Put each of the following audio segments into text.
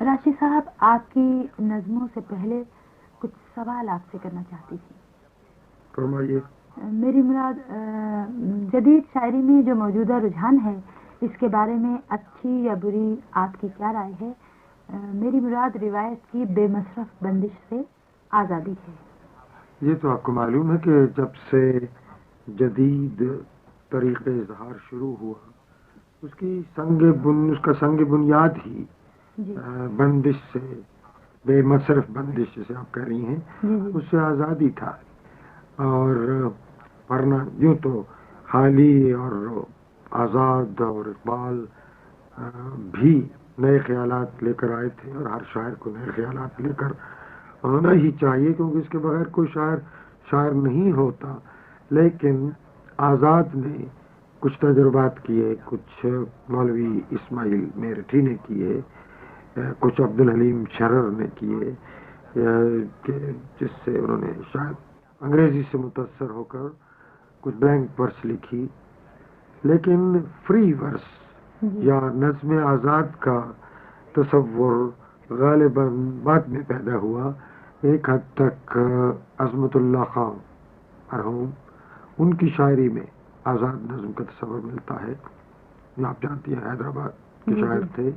راشد صاحب، آپ کی نظموں سے پہلے کچھ سوال آپ سے کرنا چاہتی تھی. فرمائیے. میری مراد جدید شاعری میں جو موجودہ رجحان ہے اس کے بارے میں اچھی یا بری آپ کی کیا رائے ہے؟ میری مراد روایت کی بے مصرف بندش سے آزادی ہے. یہ تو آپ کو معلوم ہے کہ جب سے جدید طریقہ اظہار شروع ہوا اس کا سنگ بنیاد ہی جی بندش سے، بے مصرف بندش جسے آپ کہہ رہی ہیں، جی اس سے آزادی تھا. اور ورنہ یوں تو حالی اور آزاد اور اقبال بھی نئے خیالات لے کر آئے تھے، اور ہر شاعر کو نئے خیالات لے کر آنا ہی چاہیے، کیونکہ اس کے بغیر کوئی شاعر نہیں ہوتا. لیکن آزاد نے کچھ تجربات کیے، کچھ مولوی اسماعیل میرٹھی نے کیے، کچھ عبدالحلیم شرر نے کیے، کہ جس سے انہوں نے شاید انگریزی سے متاثر ہو کر کچھ بلینک ورس لکھی. لیکن فری ورس یا نظم آزاد کا تصور غالباً بعد میں پیدا ہوا. ایک حد تک عظمت اللہ خان مرحوم، ان کی شاعری میں آزاد نظم کا تصور ملتا ہے. آپ جانتی ہیں حیدرآباد کے شاعر تھے،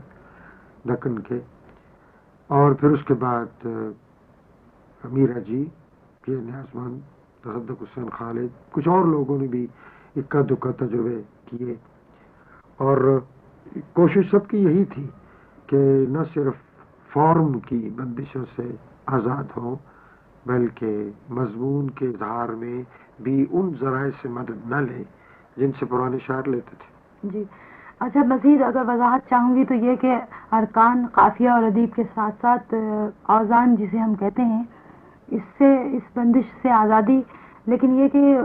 دکن کے. اور پھر اس کے بعد میرا جی، پیر نیاز مند، تصدق حسین خالد، کچھ اور لوگوں نے بھی اکا دکا تجربے کیے. اور کوشش سب کی یہی تھی کہ نہ صرف فارم کی بندشوں سے آزاد ہوں بلکہ مضمون کے اظہار میں بھی ان ذرائع سے مدد نہ لیں جن سے پرانے شاعر لیتے تھے. جی اچھا، مزید اگر وضاحت چاہوں گی تو یہ کہ ارکان، قافیہ اور ادیب کے ساتھ ساتھ اوزان جسے ہم کہتے ہیں، اس بندش سے آزادی. لیکن یہ کہ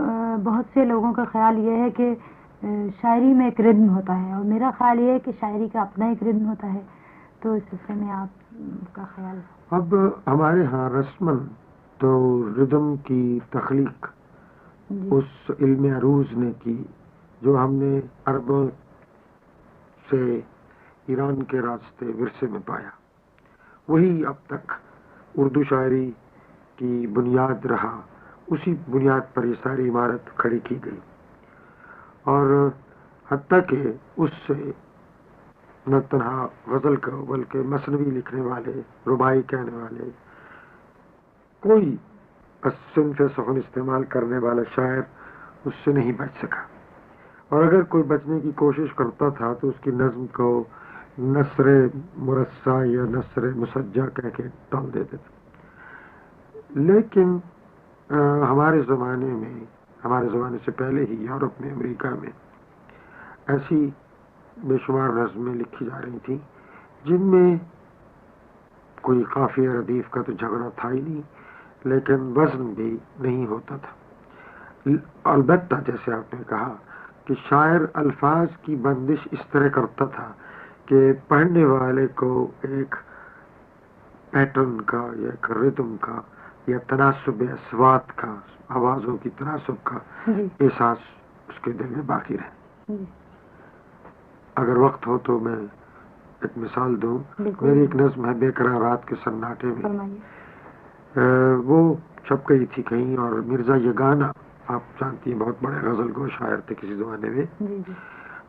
بہت سے لوگوں کا خیال یہ ہے کہ شاعری میں ایک ردم ہوتا ہے، اور میرا خیال یہ ہے کہ شاعری کا اپنا ایک ردم ہوتا ہے. تو اس سلسلے میں آپ کا خیال؟ اب ہمارے ہاں رسماً تو ردم کی تخلیق اس علم عروض نے کی جو ہم نے عربوں سے ایران کے راستے ورثے میں پایا. وہی اب تک اردو شاعری کی بنیاد رہا. اسی بنیاد پر یہ ساری عمارت کھڑی کی گئی، اور حتیٰ کہ اس سے نہ تنہا غزل کا بلکہ مثنوی لکھنے والے، رباعی کہنے والے، کوئی صنف سخن استعمال کرنے والا شاعر اس سے نہیں بچ سکا. اور اگر کوئی بچنے کی کوشش کرتا تھا تو اس کی نظم کو نثر مرصع یا نثر مسجع کہہ کے ٹال دیتے تھے. لیکن ہمارے زمانے سے پہلے ہی یورپ میں، امریکہ میں ایسی بے شمار نظمیں لکھی جا رہی تھیں جن میں کوئی قافیہ ردیف کا تو جھگڑا تھا ہی نہیں، لیکن وزن بھی نہیں ہوتا تھا. البتہ جیسے آپ نے کہا کہ شاعر الفاظ کی بندش اس طرح کرتا تھا کہ پڑھنے والے کو ایک پیٹرن کا یا ایک ردم کا یا تناسب اصوات کا، آوازوں کی تناسب کا احساس اس کے دل میں باقی رہے. اگر وقت ہو تو میں ایک مثال دوں. میری ایک نظم ہے بے قرارات کے سناٹے میں، وہ چھپ گئی تھی کہیں، اور مرزا یگانہ، آپ جانتی ہیں بہت بڑے غزل گو شاعر تھے کسی زمانے میں،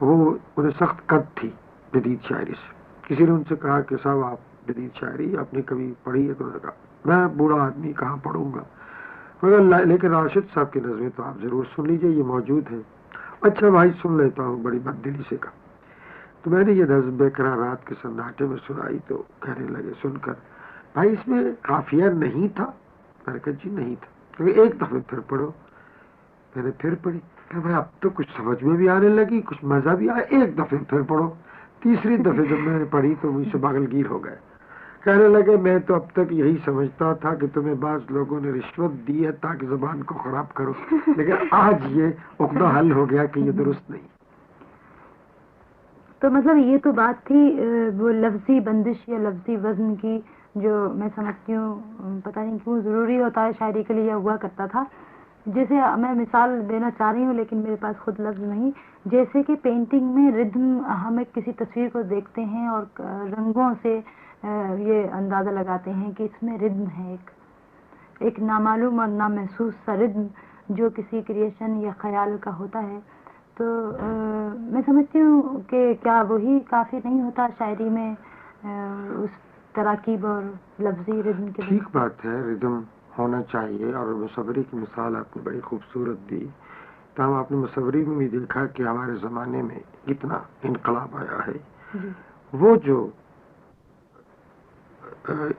وہ انہیں سخت قد تھی جدید شاعری سے. کسی نے ان سے کہا کہ صاحب آپ جدید شاعری آپ نے کبھی پڑھی ہے؟ تو انہوں نے کہا میں بوڑھا آدمی کہاں پڑھوں گا. لیکن راشد صاحب کی نظمیں تو آپ ضرور سن لیجئے، یہ موجود ہے. اچھا بھائی سن لیتا ہوں، بڑی بددلی سے کہا. تو میں نے یہ نظم بے قرارات کے سناٹے میں سنائی تو کہنے لگے سن کر، بھائی اس میں قافیہ نہیں تھا؟ میں نے کہا جی نہیں تھا. کیونکہ ایک دفعہ پھر پڑھو. میں نے پھر پڑھی کہ بھائی اب تو کچھ سمجھ میں بھی آنے لگی، کچھ مزہ بھی آیا. ایک دفعہ پھر پڑھو. تیسری دفعہ جب میں نے پڑھی تو مجھ سے پاگل گیر ہو گئے. کہنے لگے میں تو اب تک یہی سمجھتا تھا کہ تمہیں بعض لوگوں نے رشوت دی ہے تاکہ زبان کو خراب کرو، لیکن آج یہ عقدہ حل ہو گیا کہ یہ درست نہیں. تو مطلب یہ تو بات تھی وہ لفظی بندش یا لفظی وزن کی، جو میں سمجھتی ہوں پتہ نہیں کیوں ضروری ہوتا ہے شاعری کے لیے، ہوا کرتا تھا. جیسے میں مثال دینا چاہ رہی ہوں لیکن میرے پاس خود لفظ نہیں. جیسے کہ پینٹنگ میں ردم، ہم ایک کسی تصویر کو دیکھتے ہیں اور رنگوں سے یہ اندازہ لگاتے ہیں کہ اس میں ردم ہے، ایک نامعلوم اور نامحسوس سا ردم جو کسی کریشن یا خیال کا ہوتا ہے. تو میں سمجھتی ہوں کہ کیا وہی کافی نہیں ہوتا شاعری میں اس تراکیب اور لفظی ردم کے؟ ٹھیک بات ہے، ردم ہونا چاہیے. اور مصوری کی مثال آپ نے بڑی خوبصورت دی. تاہم آپ نے مصوری میں بھی دیکھا کہ ہمارے زمانے میں کتنا انقلاب آیا ہے. وہ جو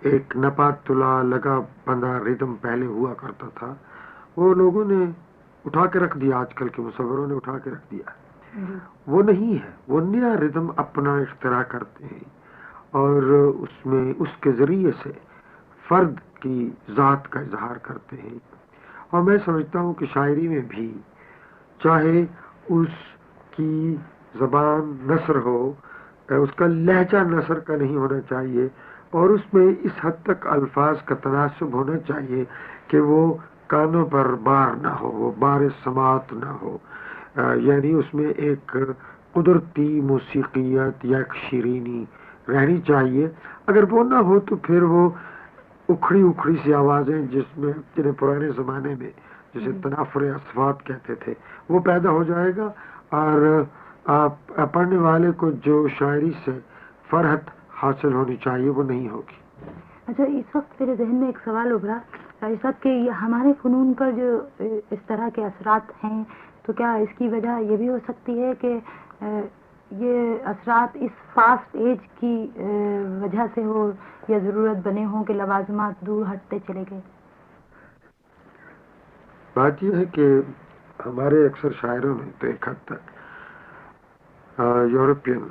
ایک نپات تلا لگا بندہ ردم پہلے ہوا کرتا تھا، وہ لوگوں نے اٹھا کے رکھ دیا، آج کل کے مصوروں نے اٹھا کے رکھ دیا. وہ نہیں ہے، وہ نیا ردم اپنا اختراع کرتے ہیں اور اس میں اس کے ذریعے سے فرد کی ذات کا اظہار کرتے ہیں. اور میں سمجھتا ہوں کہ شاعری میں بھی چاہے اس کی زبان نثر ہو، اس کا لہجہ نثر کا نہیں ہونا چاہیے، اور اس میں اس حد تک الفاظ کا تناسب ہونا چاہیے کہ وہ کانوں پر بار نہ ہو، وہ بار سماعت نہ ہو. یعنی اس میں ایک قدرتی موسیقیت یا ایک شیرینی رہنی چاہیے. اگر وہ نہ ہو تو پھر وہ اکھڑی اکھڑی سی آوازیں جنہیں پرانے زمانے میں جسے تنافر اصوات کہتے تھے، وہ پیدا ہو جائے گا، اور آپ پڑھنے والے کو جو شاعری سے فرحت حاصل ہونی چاہیے وہ نہیں ہوگی. اچھا، اس وقت میرے ذہن میں ایک سوال ابھرا اس وقت کہ ہمارے فنون پر جو اس طرح کے اثرات ہیں، تو کیا اس کی وجہ یہ بھی ہو سکتی ہے کہ یہ اثرات اس فاسٹ ایج کی وجہ سے ہو یا ضرورت بنے ہوں کہ لوازمات دور ہٹتے چلے گئے؟ بات یہ ہے کہ ہمارے اکثر شاعروں نے تو ایک حد تک یورپین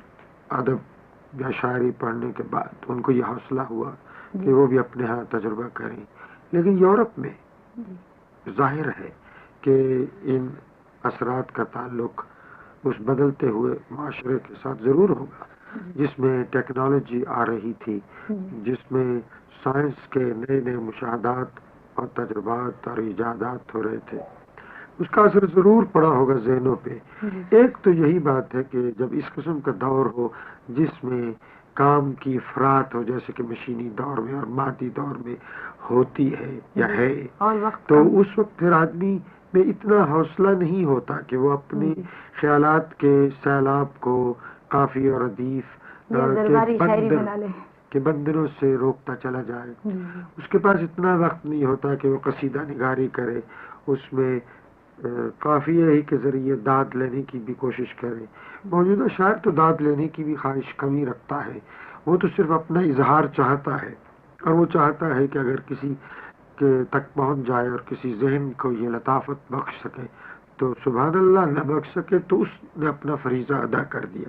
ادب یا شاعری پڑھنے کے بعد ان کو یہ حوصلہ ہوا کہ وہ بھی اپنے ہاں تجربہ کریں. لیکن یورپ میں ظاہر ہے کہ ان اثرات کا تعلق اس بدلتے ہوئے معاشرے کے ساتھ ضرور ہوگا جس میں ٹیکنالوجی آ رہی تھی، جس میں سائنس کے نئے نئے مشاہدات اور تجربات اور ایجادات ہو رہے تھے. اس کا اثر ضرور پڑا ہوگا ذہنوں پہ. ایک تو یہی بات ہے کہ جب اس قسم کا دور ہو جس میں کام کی افراط ہو، جیسے کہ مشینی دور میں اور مادی دور میں ہوتی ہے یا ہے، تو اس وقت پھر آدمی میں اتنا حوصلہ نہیں ہوتا کہ وہ اپنے خیالات کے سیلاب کو قافی اور ردیف کے بندروں سے روکتا چلا جائے. اس کے پاس اتنا وقت نہیں ہوتا کہ وہ قصیدہ نگاری کرے، اس میں قافیہ ہی کے ذریعے داد لینے کی بھی کوشش کرے. موجودہ شاعر تو داد لینے کی بھی خواہش کمی رکھتا ہے، وہ تو صرف اپنا اظہار چاہتا ہے، اور وہ چاہتا ہے کہ اگر کسی کے تک پہنچ جائے اور کسی ذہن کو یہ لطافت بخش سکے تو سبحان اللہ، نہ بخش سکے تو اس نے اپنا فریضہ ادا کر دیا.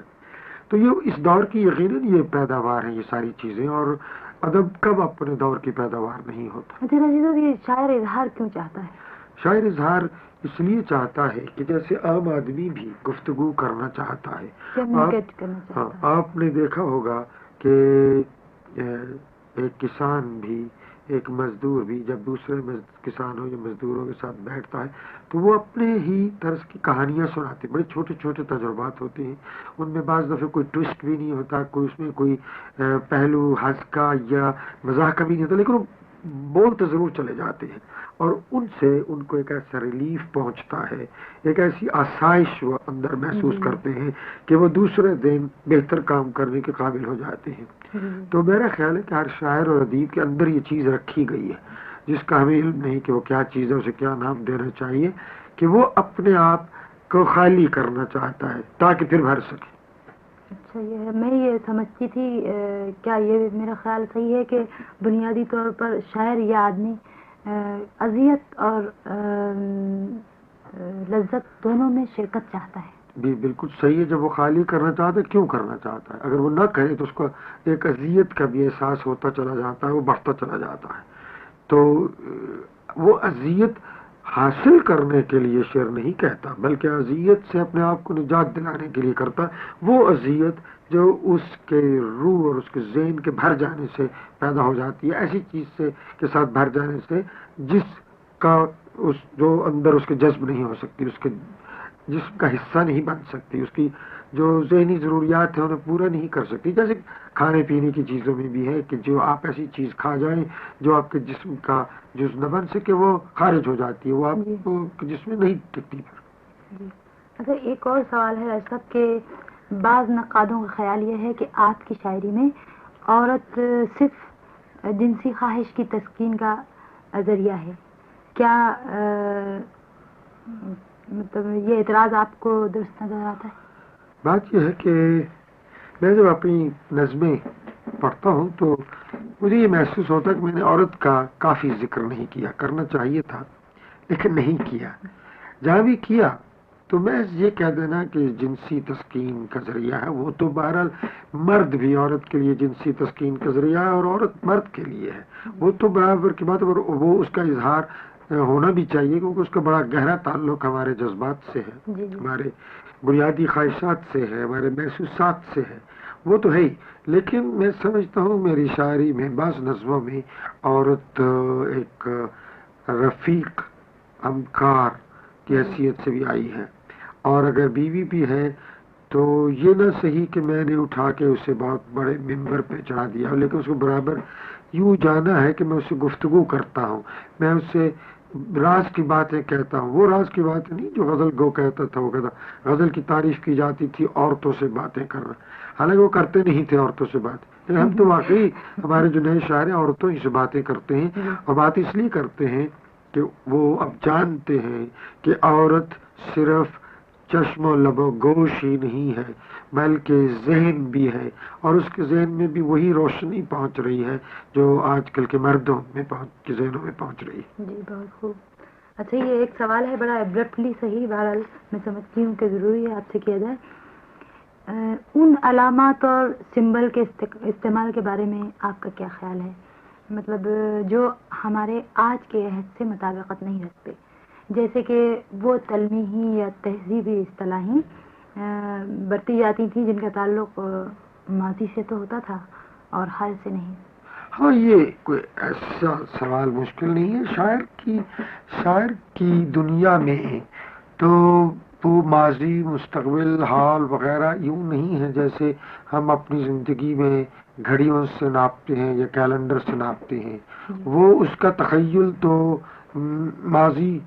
تو یہ اس دور کی یقیناً یہ پیداوار ہے، یہ ساری چیزیں. اور ادب کب اپنے دور کی پیداوار نہیں ہوتا؟ یہ شاعر اظہار کیوں چاہتا ہے؟ شاعر اظہار اس لیے چاہتا ہے کہ جیسے عام آدمی بھی گفتگو کرنا چاہتا ہے. آپ نے دیکھا ہوگا کہ ایک کسان بھی، ایک مزدور بھی جب دوسرے کسانوں یا مزدوروں کے ساتھ بیٹھتا ہے تو وہ اپنے ہی طرز کی کہانیاں سناتے ہیں. بڑے چھوٹے چھوٹے تجربات ہوتے ہیں، ان میں بعض دفعہ کوئی ٹوسٹ بھی نہیں ہوتا، کوئی اس میں کوئی پہلو ہنس کا یا مزاح کا بھی نہیں ہوتا، لیکن وہ بولتے ضرور چلے جاتے ہیں، اور ان سے ان کو ایک ایسا ریلیف پہنچتا ہے، ایک ایسی آسائش وہ اندر محسوس کرتے ہیں کہ وہ دوسرے دن بہتر کام کرنے کے قابل ہو جاتے ہیں. تو میرا خیال ہے کہ ہر شاعر اور ادیب کے اندر یہ چیز رکھی گئی ہے، جس کا ہمیں علم نہیں کہ وہ کیا چیز ہے، اسے کیا نام دینا چاہیے، کہ وہ اپنے آپ کو خالی کرنا چاہتا ہے تاکہ پھر بھر سکے. اچھا، میں یہ سمجھتی تھی، کیا یہ میرا خیال صحیح ہے کہ بنیادی طور پر شاعر یا آدمی اذیت اور لذت دونوں میں شرکت چاہتا ہے؟ بھی بالکل صحیح ہے. جب وہ خالی کرنا چاہتا ہے کیوں کرنا چاہتا ہے؟ اگر وہ نہ کرے تو اس کو ایک اذیت کا بھی احساس ہوتا چلا جاتا ہے، وہ بڑھتا چلا جاتا ہے. تو وہ اذیت حاصل کرنے کے لیے شعر نہیں کہتا، بلکہ اذیت سے اپنے آپ کو نجات دلانے کے لیے کرتا. وہ اذیت جو اس کے روح اور اس کے ذہن کے بھر جانے سے پیدا ہو جاتی ہے، ایسی چیز سے کے ساتھ بھر جانے سے جس کا اس جو اندر اس کے جذب نہیں ہو سکتی، اس کے جسم کا حصہ نہیں بن سکتی، اس کی جو ذہنی ضروریات ہیں انہیں پورا نہیں کر سکتی. جیسے کھانے پینے کی چیزوں میں بھی ہے کہ جو آپ ایسی چیز کھا جائیں جو آپ کے جسم کا جز نہ بن سکے وہ خارج ہو جاتی ہے، وہ آپ کے جسم میں نہیں ٹکتی پھر. جی. اچھا، ایک اور سوال ہے راج صاحب کہ بعض نقادوں کا خیال یہ ہے کہ آپ کی شاعری میں عورت صرف جنسی خواہش کی تسکین کا ذریعہ ہے. کیا مطلب یہ اعتراض آپ کو درست نظر آتا ہے؟ بات یہ ہے کہ میں جب اپنی نظمیں پڑھتا ہوں تو مجھے یہ محسوس ہوتا ہے کہ میں نے عورت کا کافی ذکر نہیں کیا، کرنا چاہیے تھا لیکن نہیں کیا. جہاں بھی کیا تو میں یہ کہہ دینا کہ جنسی تسکین کا ذریعہ ہے، وہ تو بہرحال مرد بھی عورت کے لیے جنسی تسکین کا ذریعہ ہے اور عورت مرد کے لیے ہے، وہ تو برابر کی بات ہے. وہ اس کا اظہار ہونا بھی چاہیے کیونکہ اس کا بڑا گہرا تعلق ہمارے جذبات سے ہے، ہمارے بنیادی خواہشات سے ہے، ہمارے محسوسات سے ہے، وہ تو ہے ہی. لیکن میں سمجھتا ہوں میری شاعری میں بعض نظموں میں عورت ایک رفیق ہمکار کی حیثیت سے بھی آئی ہے، اور اگر بیوی بھی ہے تو یہ نہ صحیح کہ میں نے اٹھا کے اسے بہت بڑے ممبر پہ چڑھا دیا، لیکن اس کو برابر یوں جانا ہے کہ میں اس سے گفتگو کرتا ہوں، میں اس سے راز کی باتیں کہتا ہوں. وہ راز کی باتیں نہیں جو غزل گو کہتا تھا، وہ کہتا غزل کی تعریف کی جاتی تھی عورتوں سے باتیں کرنا، حالانکہ وہ کرتے نہیں تھے عورتوں سے بات، لیکن ہم تو واقعی ہمارے جو نئے شاعر ہیں عورتوں ہی سے باتیں کرتے ہیں، اور بات اس لیے کرتے ہیں کہ وہ اب جانتے ہیں کہ عورت صرف چشم و لب و گوش ہی نہیں ہے بلکہ ذہن بھی ہے، اور اس کے ذہن میں بھی وہی روشنی پہنچ رہی ہے جو آج کل کے مردوں میں کے ذہنوں میں پہنچ رہی ہے. جی بہت خوب. اچھا، یہ ایک سوال ہے بڑا ایبرپٹلی صحیح، بہرحال میں سمجھتی ہوں کہ ضروری ہے آپ سے کیا جائے. ان علامات اور سمبل کے استعمال کے بارے میں آپ کا کیا خیال ہے؟ مطلب جو ہمارے آج کے عہد سے مطابقت نہیں رکھتے، جیسے کہ وہ تلمیحی یا تہذیبی اصطلاحیں برتی جاتی تھیں جن کا تعلق ماضی سے تو ہوتا تھا اور حال سے نہیں. ہاں، یہ کوئی ایسا سوال مشکل نہیں ہے. شاعر کی دنیا میں تو وہ ماضی، مستقبل، حال وغیرہ یوں نہیں ہے جیسے ہم اپنی زندگی میں گھڑیوں سے ناپتے ہیں یا کیلنڈر سے ناپتے ہیں. وہ اس کا تخیل تو ماضی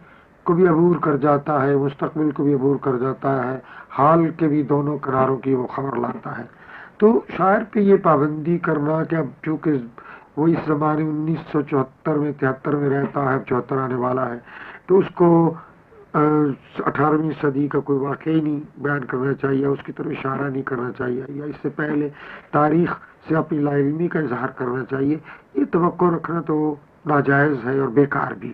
کو بھی عبور کر جاتا ہے، مستقبل کو بھی عبور کر جاتا ہے، حال کے بھی دونوں کناروں کی وہ خبر لاتا ہے. تو شاعر پہ یہ پابندی کرنا کہ اب چونکہ وہ اس زمانے 1974 میں 73 میں رہتا ہے، اب 74 آنے والا ہے، تو اس کو 18ویں صدی کا کوئی واقعی نہیں بیان کرنا چاہیے، اس کی طرف اشارہ نہیں کرنا چاہیے، یا اس سے پہلے تاریخ سے اپنی لا علمی کا اظہار کرنا چاہیے. یہ توقع رکھنا تو ناجائز ہے اور بیکار بھی.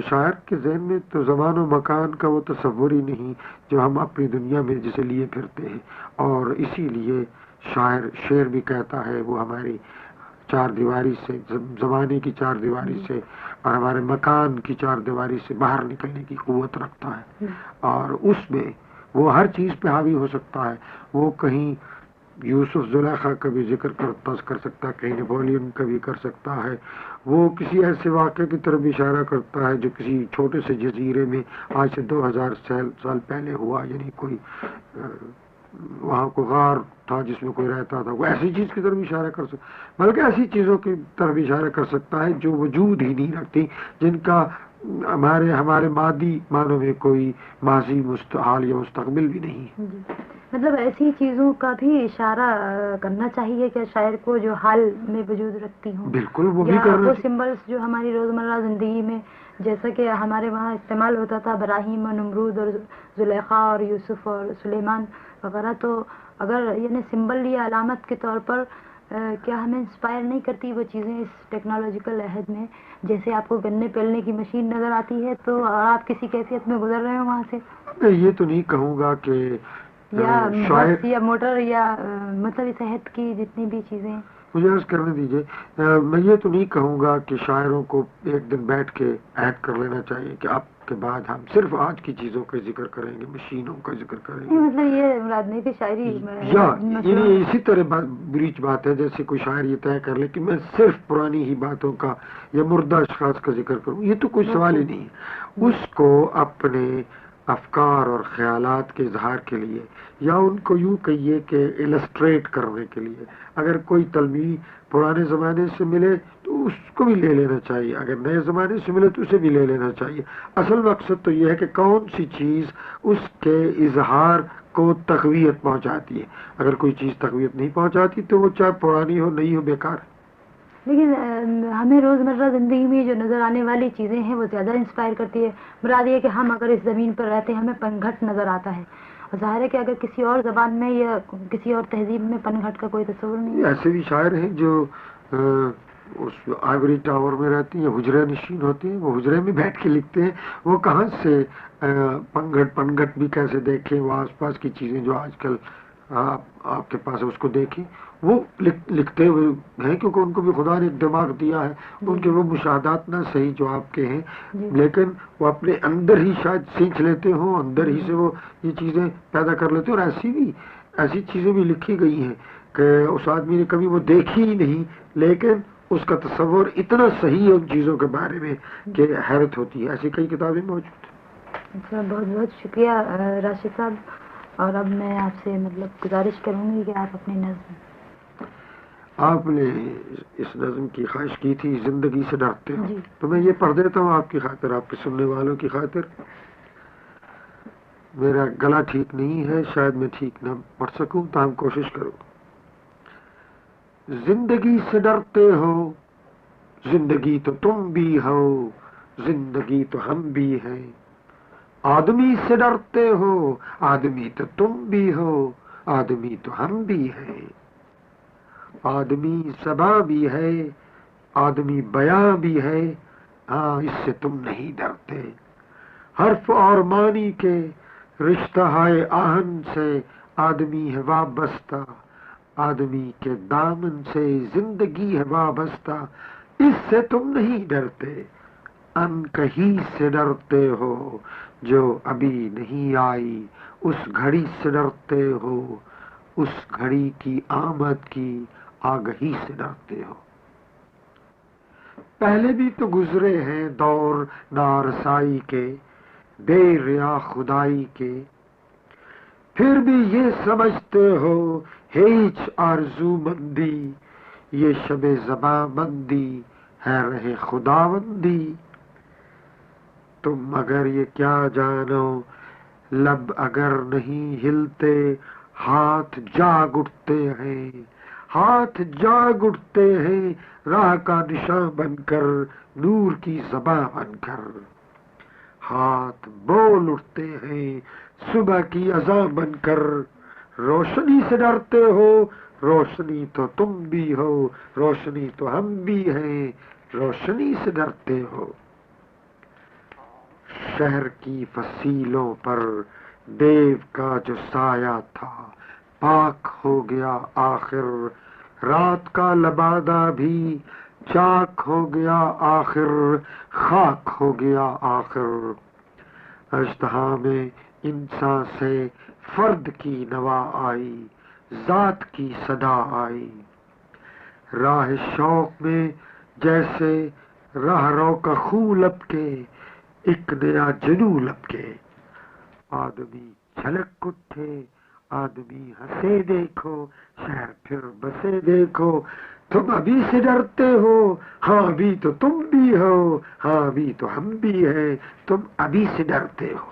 شاعر کے ذہن میں تو زمان و مکان کا وہ تصور ہی نہیں جو ہم اپنی دنیا میں جسے لیے پھرتے ہیں، اور اسی لیے شعر بھی کہتا ہے وہ ہماری چار دیواری سے، زمانے کی چار دیواری سے اور ہمارے مکان کی چار دیواری سے باہر نکلنے کی قوت رکھتا ہے، اور اس میں وہ ہر چیز پہ حاوی ہو سکتا ہے. وہ کہیں یوسف زلیخا کا بھی ذکر کر سکتا ہے، کہیں نیپولین کا بھی کر سکتا ہے، وہ کسی ایسے واقعے کی طرف اشارہ کرتا ہے جو کسی چھوٹے سے جزیرے میں آج سے 2000 سال پہلے ہوا، یعنی کوئی وہاں کو غار تھا جس میں کوئی رہتا تھا، وہ ایسی چیز کی طرف اشارہ کر سکتا، بلکہ ایسی چیزوں کی طرف اشارہ کر سکتا ہے جو وجود ہی نہیں رکھتی، جن کا ہمارے مادی معنوں میں کوئی ماضی، حال یا مستقبل بھی نہیں ہے. مطلب ایسی چیزوں کا بھی اشارہ کرنا چاہیے کہ شاعر کو جو حال میں وجود رکھتی ہوں. بالکل، وہ بھی کرنا وہ سمبلس جو ہماری روزمرہ زندگی میں جیسا کہ ہمارے وہاں استعمال ہوتا تھا، ابراہیم اور نمرود اور زلیخا اور یوسف اور سلیمان وغیرہ، تو اگر یعنی سمبل یا علامت کے طور پر کیا ہمیں انسپائر نہیں کرتی وہ چیزیں اس ٹیکنالوجیکل عہد میں؟ جیسے آپ کو گنے پیلنے کی مشین نظر آتی ہے تو آپ کسی کیفیت میں گزر رہے ہو وہاں سے. میں یہ تو نہیں کہوں گا کہ یا بس یا موٹر یا مطلب اس عہد کی جتنی بھی چیزیں. مجھے عرض کرنے دیجئے، میں یہ تو نہیں کہوں گا کہ شاعروں کو ایک دن بیٹھ کے عہد کر لینا چاہیے کہ اب کے بعد ہم صرف آج کی چیزوں کا ذکر کریں گے، مشینوں کا ذکر کریں گے. مطلب یہ مراد نہیں کہ شاعری یعنی اسی طرح بریچ بات ہے جیسے کوئی شاعر یہ طے کر لے کہ میں صرف پرانی ہی باتوں کا یا مردہ اشخاص کا ذکر کروں، یہ تو کوئی سوال ہی نہیں ہے. اس کو اپنے افکار اور خیالات کے اظہار کے لیے، یا ان کو یوں کہیے کہ السٹریٹ کرنے کے لیے، اگر کوئی تلمیح پرانے زمانے سے ملے تو اس کو بھی لے لینا چاہیے، اگر نئے زمانے سے ملے تو اسے بھی لے لینا چاہیے. اصل مقصد تو یہ ہے کہ کون سی چیز اس کے اظہار کو تقویت پہنچاتی ہے. اگر کوئی چیز تقویت نہیں پہنچاتی تو وہ چاہے پرانی ہو نئی ہو بیکار ہے. لیکن ہمیں روزمرہ زندگی میں جو نظر آنے والی چیزیں ہیں وہ زیادہ انسپائر کرتی ہے. مراد یہ کہ ہم اگر اس زمین پر رہتے ہیں ہمیں پنگھٹ نظر آتا ہے، اور ظاہر ہے کہ اگر کسی اور زبان میں یا کسی اور تہذیب میں پنگھٹ کا کوئی تصور نہیں ہے. ایسے بھی شاعر ہیں جو اس آئیوری ٹاور میں رہتے ہیں یا حجرے نشین ہوتے ہیں، وہ حجرے میں بیٹھ کے لکھتے ہیں. وہ کہاں سے پنگھٹ بھی کیسے دیکھیں، وہ آس پاس کی چیزیں جو آج کل آپ کے پاس ہے اس کو دیکھیں. وہ لکھتے ہوئے ہیں کیونکہ ان کو بھی خدا نے ایک دماغ دیا ہے. ان کے وہ مشاہدات نہ صحیح جو آپ کے ہیں، لیکن وہ اپنے اندر ہی شاید سیکھ لیتے ہوں، اندر ہی سے وہ یہ چیزیں پیدا کر لیتے ہیں. اور ایسی چیزیں بھی لکھی گئی ہیں کہ اس آدمی نے کبھی وہ دیکھی ہی نہیں، لیکن اس کا تصور اتنا صحیح ہے ان چیزوں کے بارے میں کہ حیرت ہوتی ہے. ایسی کئی کتابیں موجود ہیں. اچھا، بہت بہت شکریہ راشد صاحب. اور اب میں آپ سے گزارش کروں گی کہ آپ اپنی نظم، آپ نے اس نظم کی خواہش کی تھی زندگی سے ڈرتے ہو، تو میں یہ پڑھ دیتا ہوں آپ کی خاطر، آپ کے سننے والوں کی خاطر. میرا گلا ٹھیک نہیں ہے، شاید میں ٹھیک نہ پڑھ سکوں، تاہم کوشش کروں. زندگی سے ڈرتے ہو، زندگی تو تم بھی ہو، زندگی تو ہم بھی ہیں. آدمی سے ڈرتے ہو، آدمی تو تم بھی ہو، آدمی تو ہم بھی ہیں. آدمی زباں بھی ہے، آدمی بیاں بھی ہے، ہاں اس سے تم نہیں ڈرتے. حرف اور معنی کے رشتہ ہے آہن سے آدمی ہے وابستہ، آدمی کے دامن سے زندگی ہے وابستہ. اس سے تم نہیں ڈرتے، ان کہیں سے ڈرتے ہو جو ابھی نہیں آئی. اس گھڑی سے ڈرتے ہو، اس گھڑی کی آمد کی آگہی سے ڈرتے ہو. پہلے بھی تو گزرے ہیں دور نارسائی کے، دیر یا خدائی کے، پھر بھی یہ سمجھتے ہو ہیچ آرزو مندی. یہ شب زباں بندی ہے رہے خداوندی. تم مگر یہ کیا جانو، لب اگر نہیں ہلتے، ہاتھ جاگ اٹھتے ہیں. ہاتھ جاگ اٹھتے ہیں راہ کا نشاں بن کر، نور کی زباں بن کر. ہاتھ بول اٹھتے ہیں صبح کی اذاں بن کر. روشنی سے ڈرتے ہو، روشنی تو تم بھی ہو، روشنی تو ہم بھی ہیں. روشنی سے ڈرتے ہو. شہر کی فصیلوں پر دیو کا جو سایہ تھا پاک ہو گیا آخر. رات کا لبادہ بھی چاک ہو گیا آخر، خاک ہو گیا آخر. اژدہا میں انسان سے فرد کی نوا آئی، ذات کی صدا آئی. راہ شوق میں جیسے راہ رو کا خون لپکے، ایک نیا جنوں لپکے. آدمی جھلک اٹھے، آدمی ہنسے دیکھو، شہر پھر بسے دیکھو. تم ابھی سے ڈرتے ہو، ہاں ابھی تو تم بھی ہو، ہاں ابھی تو ہم بھی ہیں. تم ابھی سے ڈرتے ہو.